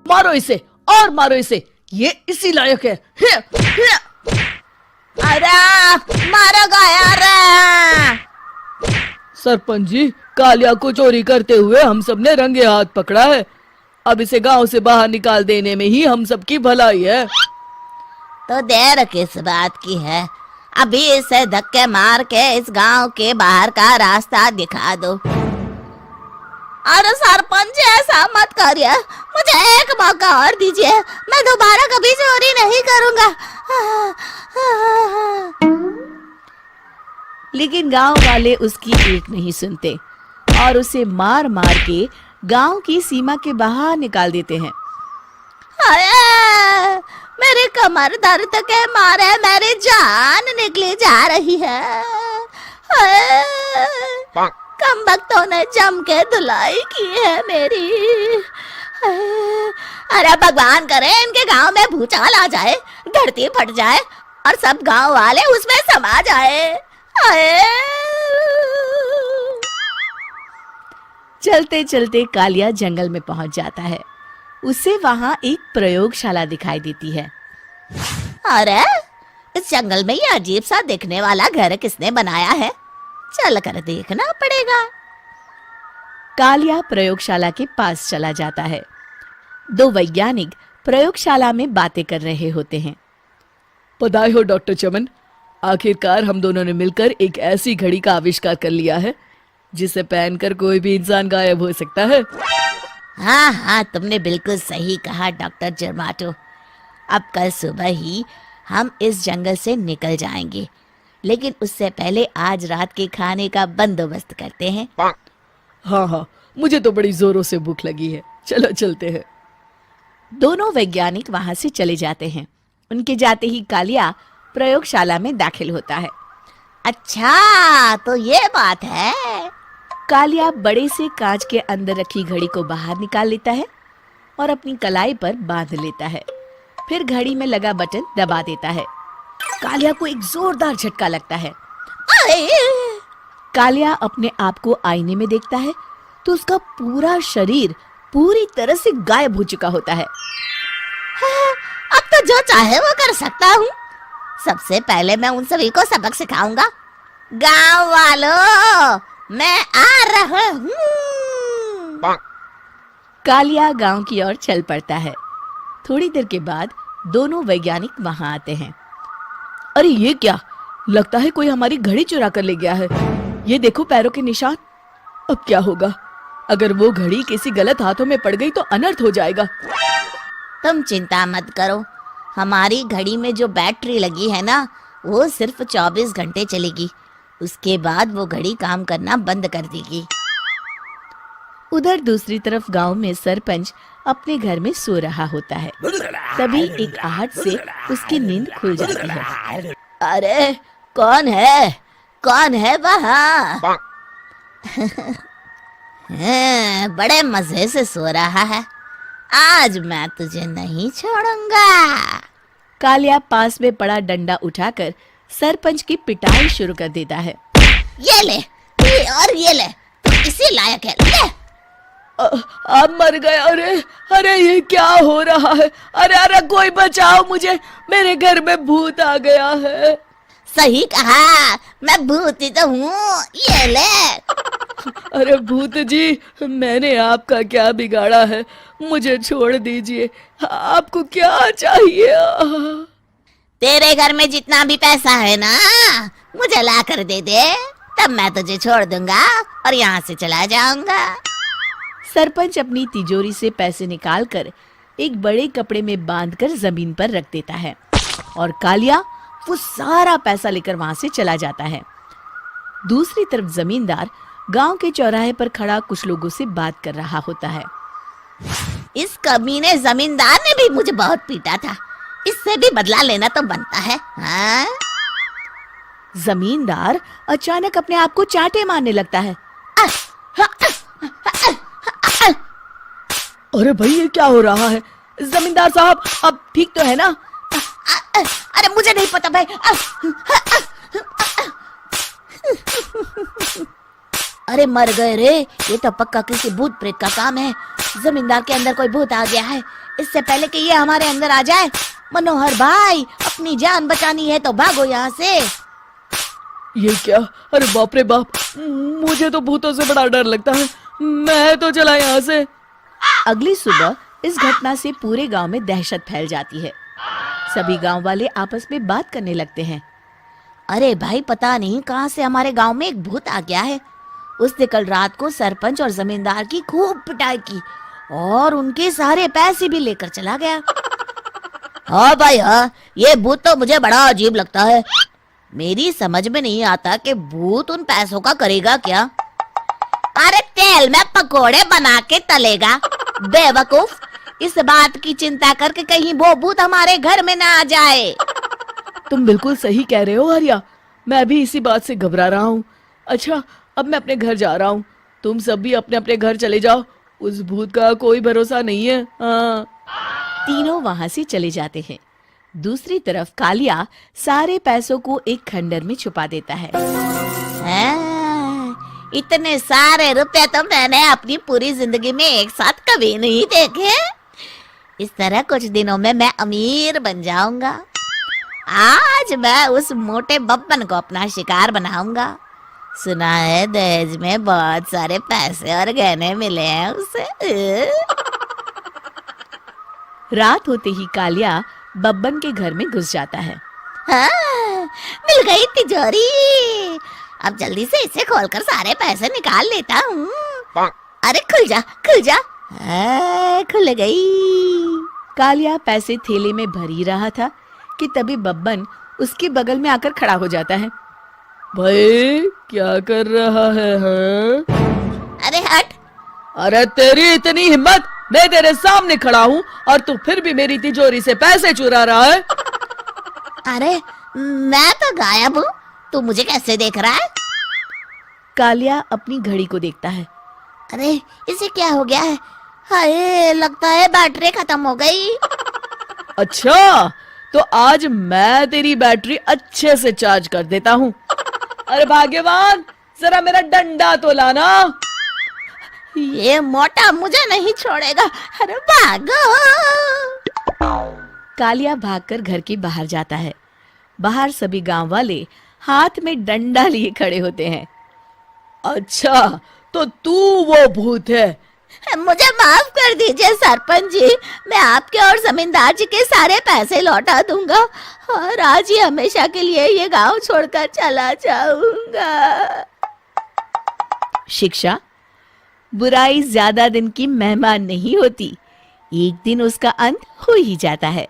मारो इसे और मारो इसे, ये इसी लायक है। अरे मारो यार। सरपंच जी, कालिया को चोरी करते हुए हम सब ने रंगे हाथ पकड़ा है। अब इसे गांव से बाहर निकाल देने में ही हम सबकी भलाई है। तो देर किस बात की है, अभी इसे धक्के मार के इस गांव के बाहर का रास्ता दिखा दो। अरे सरपंच ऐसा मत करिए, मुझे एक मौका और दीजिए, मैं दोबारा कभी चोरी नहीं करूंगा। लेकिन गांव वाले उसकी एक नहीं सुनते और उसे मार मार के गांव की सीमा के बाहर निकाल देते हैं। अरे मेरी कमर दर्द के मारे मेरी जान निकली जा रही है। कमबख्तों ने जम के धुलाई की है मेरी। अरे भगवान करे इनके गांव में भूचाल आ जाए, धरती फट जाए और सब गांव वाले उसमें समा जाए। चलते चलते कालिया जंगल में पहुंच जाता है। उसे वहां एक प्रयोगशाला दिखाई देती है। अरे इस जंगल में ये अजीब सा दिखने वाला घर किसने बनाया है, चल कर देखना पड़ेगा। कालिया प्रयोगशाला के पास चला जाता है। दो वैज्ञानिक प्रयोगशाला में बातें कर रहे होते हैं। बधाई हो डॉक्टर चमन, आखिरकार हम दोनों ने मिलकर एक ऐसी घड़ी का आविष्कार कर लिया है जिसे पहनकर कोई भी इंसान गायब हो सकता है। हाँ हाँ, तुमने बिल्कुल सही कहा डॉक्टर जर्माटो। अब कल सुबह ही हम इस जंगल से निकल जाएंगे, लेकिन उससे पहले आज रात के खाने का बंदोबस्त करते हैं। हाँ हाँ, मुझे तो बड़ी जोरों से भूख लगी है, चलो चलते हैं। दोनों वैज्ञानिक वहां से चले जाते हैं। उनके जाते ही कालिया प्रयोगशाला में दाखिल होता है। अच्छा तो ये बात है। कालिया बड़े से कांच के अंदर रखी घड़ी को बाहर निकाल लेता है और अपनी कलाई पर बांध लेता है। फिर घड़ी में लगा बटन दबा देता है। कालिया को एक जोरदार झटका लगता है। कालिया अपने आप को आईने में देखता है तो उसका पूरा शरीर पूरी तरह से गायब हो चुका होता है। अब तो जो चाहे वो कर सकता हूँ। सबसे पहले मैं उन सभी को सबक सिखाऊंगा। गांव वालों, मैं आ रहा हूँ। कालिया गांव की ओर चल पड़ता है। थोड़ी देर के बाद दोनों वैज्ञानिक वहां आते हैं। अरे ये क्या, लगता है कोई हमारी घड़ी चुरा कर ले गया है। ये देखो पैरों के निशान। अब क्या होगा, अगर वो घड़ी किसी गलत हाथों में पड़ गई तो अनर्थ हो जाएगा। तुम चिंता मत करो, हमारी घड़ी में जो बैटरी लगी है ना, वो सिर्फ 24 घंटे चलेगी। उसके बाद वो घड़ी काम करना बंद कर देगी। उधर दूसरी तरफ गांव में सरपंच अपने घर में सो रहा होता है। तभी एक आहट से उसकी नींद खुल जाती है। अरे कौन है वहाँ? बड़े मजे से सो रहा है, आज मैं तुझे नहीं छोड़ूंगा। कालिया पास में पड़ा डंडा उठाकर सरपंच की पिटाई शुरू कर देता है। ये ले, ये ले, तू इसी लायक है, ले। आप मर गए। अरे ये क्या हो रहा है? अरे कोई बचाओ मुझे, मेरे घर में भूत आ गया है। सही कहा, मैं भूत ही तो हूँ, ये ले। अरे भूत जी, मैंने आपका क्या बिगाड़ा है, मुझे छोड़ दीजिए। आपको क्या चाहिए? तेरे घर में जितना भी पैसा है ना, मुझे ला कर दे दे, तब मैं तुझे छोड़ दूंगा और यहाँ से चला जाऊंगा। सरपंच अपनी तिजोरी से पैसे निकालकर एक बड़े कपड़े में बांधकर जमीन पर रख देता है और कालिया वो सारा पैसा लेकर वहां से चला जाता है। दूसरी तरफ जमींदार गांव के चौराहे पर खड़ा कुछ लोगों से बात कर रहा होता है। इस कमीने जमींदार ने भी मुझे बहुत पीटा था, इससे भी बदला लेना तो बनता है। हाँ? जमींदार अचानक अपने आप को चांटे मारने लगता है। अरे भाई ये क्या हो रहा है? जमींदार साहब, अब ठीक तो है ना? अरे मुझे नहीं पता भाई। अरे मर गए रे, ये तो पक्का किसी भूत प्रेत का काम है। जमींदार के अंदर कोई भूत आ गया है। इससे पहले कि ये हमारे अंदर आ जाए, मनोहर भाई अपनी जान बचानी है तो भागो यहाँ से। ये क्या? अरे बाप रे बाप, मुझे तो भूतों से बड़ा डर लगता है, मैं तो चला यहाँ से। अगली सुबह इस घटना से पूरे गांव में दहशत फैल जाती है। सभी गांव वाले आपस में बात करने लगते हैं। अरे भाई, पता नहीं कहाँ से हमारे गांव में एक भूत आ गया है। उसने कल रात को सरपंच और जमींदार की खूब पिटाई की और उनके सारे पैसे भी लेकर चला गया। हाँ भाई हाँ, ये भूत तो मुझे बड़ा अजीब लगता है। मेरी समझ में नहीं आता कि भूत उन पैसों का करेगा क्या। अरे तेल में पकोड़े बना के तलेगा बेवकूफ। इस बात की चिंता करके कहीं वो भूत हमारे घर में ना आ जाए। तुम बिल्कुल सही कह रहे हो आर्या, मैं भी इसी बात से घबरा रहा हूँ। अच्छा, अब मैं अपने घर जा रहा हूँ, तुम सब भी अपने अपने घर चले जाओ, उस भूत का कोई भरोसा नहीं है। हाँ। तीनों वहां से चले जाते हैं। दूसरी तरफ कालिया सारे पैसों को एक खंडर में छुपा देता है। इतने सारे रुपए तो मैंने अपनी पूरी जिंदगी में एक साथ कभी नहीं देखे। इस तरह कुछ दिनों में मैं अमीर बन जाऊंगा। आज मैं उस मोटे बब्बन को अपना शिकार बनाऊंगा। सुना है दहेज में बहुत सारे पैसे और गहने मिले हैं उसे। रात होते ही कालिया बब्बन के घर में घुस जाता है। हाँ, मिल गई तिजोरी। अब जल्दी से इसे खोलकर सारे पैसे निकाल लेता हूँ। अरे खुल जा खुल जा। खुल गई। कालिया पैसे थैले में भर ही रहा था कि तभी बब्बन उसके बगल में आकर खड़ा हो जाता है। भाई क्या कर रहा है? हाँ? अरे हट। अरे तेरी इतनी हिम्मत, मैं तेरे सामने खड़ा हूँ और तू फिर भी मेरी तिजोरी से पैसे चुरा रहा है। अरे मैं तो गायब हूँ, तू मुझे कैसे देख रहा है? कालिया अपनी घड़ी को देखता है। अरे इसे क्या हो गया है? हाय, लगता है बैटरी खत्म हो गई। अच्छा, तो आज मैं तेरी बैटरी अच्छे से चार्ज कर देता हूँ। अरे भाग्यवान, जरा मेरा डंडा तो लाना। ये मोटा मुझे नहीं छोड़ेगा। अरे भागो। कालिया भागकर घर के बाहर जाता है। बाहर सभी गांव वाले हाथ में डंडा लिए खड़े होते हैं। अच्छा, तो तू वो भूत है? मुझे माफ कर दीजिए सरपंच जी, मैं आपके और जमींदार जी के सारे पैसे लौटा दूंगा और आज ही हमेशा के लिए ये गांव छोड़कर चला जाऊंगा। शिक्षा: बुराई ज्यादा दिन की मेहमान नहीं होती, एक दिन उसका अंत हो ही जाता है।